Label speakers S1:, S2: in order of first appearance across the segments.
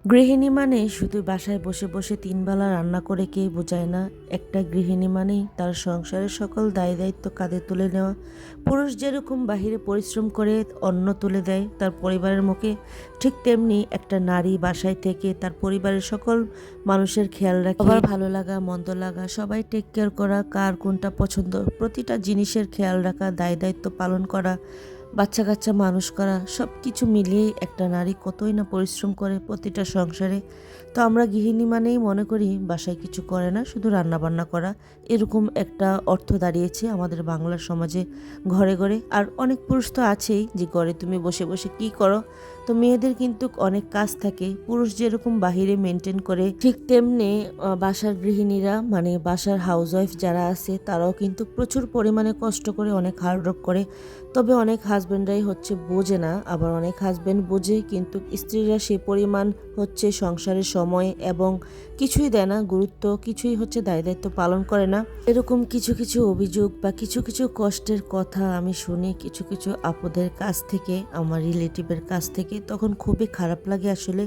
S1: গৃহিণী মানে শুধু বাসায় বসে বসে তিনবেলা রান্না করে কে বোঝায় না। একটা গৃহিণী মানেই তার সংসারের সকল দায় দায়িত্ব কাঁধে তুলে নেওয়া। পুরুষ যেরকম বাহিরে পরিশ্রম করে অন্ন তুলে দেয় তার পরিবারের মুখে, ঠিক তেমনি একটা নারী বাসায় থেকে তার পরিবারের সকল মানুষের খেয়াল রাখে। আবার ভালো লাগা মন্দ লাগা সবাই টেক কেয়ার করা, কার কোনটা পছন্দ প্রতিটা জিনিসের খেয়াল রাখা, দায় দায়িত্ব পালন করা, বাচ্চা কাচ্চা মানুষ করা, সব কিছু মিলিয়েই একটা নারী কতই না পরিশ্রম করে প্রতিটা সংসারে। তো আমরা গৃহিণী মানেই মনে করি বাসায় কিছু করে না, শুধু রান্না বান্না করা, এরকম একটা অর্থ দাঁড়িয়েছে আমাদের বাংলার সমাজে ঘরে ঘরে। আর অনেক পুরুষ তো আছেই যে ঘরে তুমি বসে বসে কি করো। তো মেয়েদের কিন্তু অনেক কাজ থাকে, পুরুষ যেরকম বাহিরে মেনটেন করে ঠিক তেমনি বাসার গৃহিণীরা মানে বাসার হাউসওয়াইফ যারা আছে তারাও কিন্তু প্রচুর পরিমাণে কষ্ট করে, অনেক হার্ডওয়ার্ক করে। তবে অনেক হাজব্যান্ডরাই বোঝে না, আবার অনেক হাজব্যান্ড বোঝে কিন্তু স্ত্রীরা সে পরিমাণ সংসারের সময় এবং কিছুই দেয় না গুরুত্ব, কিছুই দায় দায়িত্ব পালন করে না। এরকম কিছু কিছু অভিযোগ বা কিছু কিছু কষ্টের কথা আমি শুনি কিছু কিছু আপুদের কাছ থেকে, আমার রিলেটিভের কাছ থেকে, তখন খুবই খারাপ লাগে আসলে।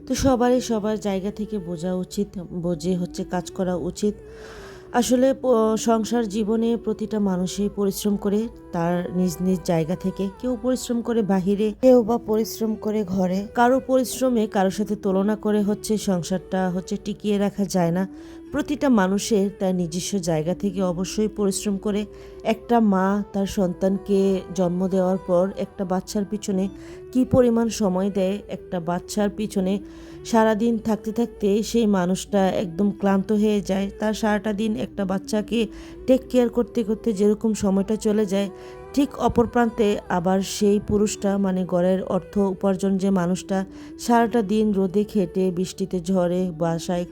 S1: তো সবারই সবার জায়গা থেকে বোঝা উচিত, বুঝে কাজ করা উচিত। আসলে সংসার জীবনে প্রতিটা মানুষই পরিশ্রম করে তার নিজ নিজ জায়গা থেকে। কেউ পরিশ্রম করে বাহিরে, কেউ বা পরিশ্রম করে ঘরে। কারো পরিশ্রমে কারোর সাথে তুলনা করে সংসারটা টিকিয়ে রাখা যায় না। প্রতিটা মানুষের তার নিজস্ব জায়গা থেকে অবশ্যই পরিশ্রম করে। একটা মা তার সন্তানকে জন্ম দেওয়ার পর একটা বাচ্চার পিছনে কি পরিমাণ সময় দেয়, একটা বাচ্চার পিছনে সারাদিন থাকতে থাকতে সেই মানুষটা একদম ক্লান্ত হয়ে যায়। তার সারাটা দিন একটা বাচ্চাকে টেক কেয়ার করতে করতে যেরকম সময়টা চলে যায়, ঠিক অপর প্রান্তে আবার সেই পুরুষটা মানে ঘরের অর্থ উপার্জন যে মানুষটা সারাটা দিন রোদে খেটে বৃষ্টিতে ঝড়ে বাসায়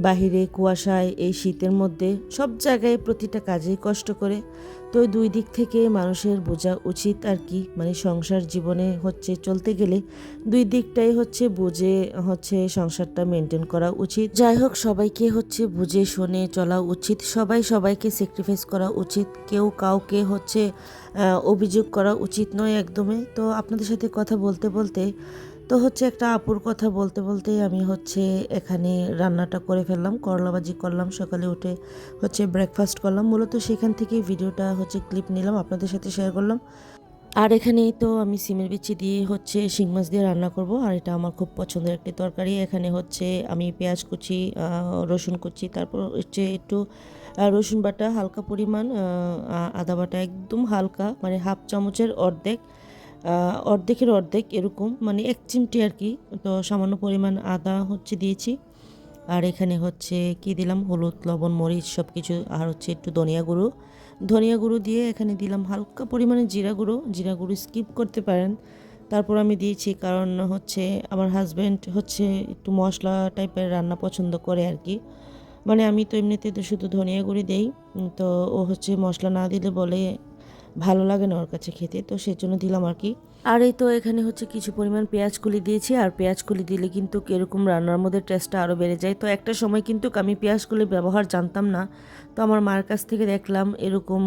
S1: বাহিরে কুয়াশায় এই শীতের মধ্যে সব জায়গায় প্রতিটা কাজেই কষ্ট করে। তো দুই দিক থেকে মানুষের বোঝা উচিত আর কি, মানে সংসার জীবনে চলতে গেলে দুই দিকটাই বুঝে সংসারটা মেনটেন করা উচিত। যাই হোক, সবাইকে বুঝে শুনে চলা উচিত, সবাই সবাইকে স্যাক্রিফাইস করা উচিত, কেউ কাউকে অভিযোগ করা উচিত নয় একদমই। তো আপনাদের সাথে কথা বলতে বলতে তো একটা আপুর কথা বলতে বলতে আমি এখানে রান্নাটা করে ফেললাম, করলা ভাজি করলাম, সকালে উঠে ব্রেকফাস্ট করলাম। মূলত সেখান থেকে ভিডিওটা ক্লিপ নিলাম, আপনাদের সাথে শেয়ার করলাম। আর এখানে তো আমি সিমের বিচি দিয়ে শিং মাছ দিয়ে রান্না করব, আর এটা আমার খুব পছন্দের একটি তরকারি। এখানে আমি পেঁয়াজ কুচি, রসুন কুচি, তারপর একটু রসুন বাটা হালকা পরিমাণ, আদা বাটা একদম হালকা, মানে হাফ চামচের অর্ধেকের অর্ধেক এরকম, মানে এক চিমটি আর কি। তো সামান্য পরিমাণ আদা দিয়েছি। আর এখানে কি দিলাম, হলুদ লবণ মরিচ সব কিছু, আর একটু ধনিয়া গুঁড়ো দিয়ে এখানে দিলাম হালকা পরিমাণে জিরা গুঁড়ো স্কিপ করতে পারেন। তারপর আমি দিয়েছি কারণ আমার হাজব্যান্ড একটু মশলা টাইপের রান্না পছন্দ করে আর কি। মানে আমি তো এমনিতে তো শুধু ধনিয়া গুঁড়ি দেই, তো ও মশলা না দিলে বলে ভালো লাগে না ওর কাছে খেতে, তো সেজন্য দিলাম আর কি। আর এই তো এখানে কিছু পরিমাণ পেঁয়াজ কুলি দিয়েছি, আর পেঁয়াজ কুলি দিলে কিন্তু এরকম রান্নার মধ্যে টেস্টটা আরও বেড়ে যায়। তো একটা সময় কিন্তু আমি পেঁয়াজ কুলির ব্যবহার জানতাম না, তো আমার মার কাছ থেকে দেখলাম এরকম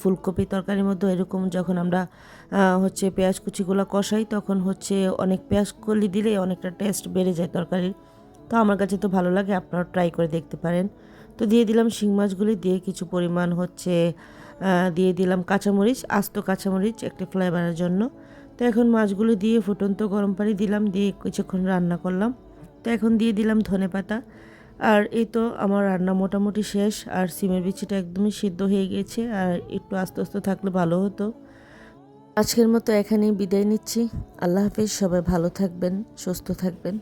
S1: ফুলকপি তরকারির মধ্যে এরকম যখন আমরা পেঁয়াজ কুচিগুলো কষাই তখন অনেক পেঁয়াজ কুলি দিলে অনেকটা টেস্ট বেড়ে যায় তরকারির। তো আমার কাছে তো ভালো লাগে, আপনারা ট্রাই করে দেখতে পারেন। তো দিয়ে দিলাম শিং মাছগুলি, দিয়ে কিছু পরিমাণ দিয়ে দিলাম কাঁচামরিচ, আস্ত কাঁচামরিচ একটা ফ্লেভারের জন্য। তো এখন মাছগুলো দিয়ে ফুটন্ত গরম পানি দিলাম, দিয়ে কিছুক্ষণ রান্না করলাম। তো এখন দিয়ে দিলাম ধনেপাতা। আর এই তো আমার রান্না মোটামুটি শেষ, আর সিমের বিচিটা একদমই সিদ্ধ হয়ে গেছে, আর একটু আস্তে আস্তে থাকলে ভালো হতো। আজকের মতো এখানেই বিদায় নিচ্ছি। আল্লাহ হাফেজ, সবাই ভালো থাকবেন, সুস্থ থাকবেন।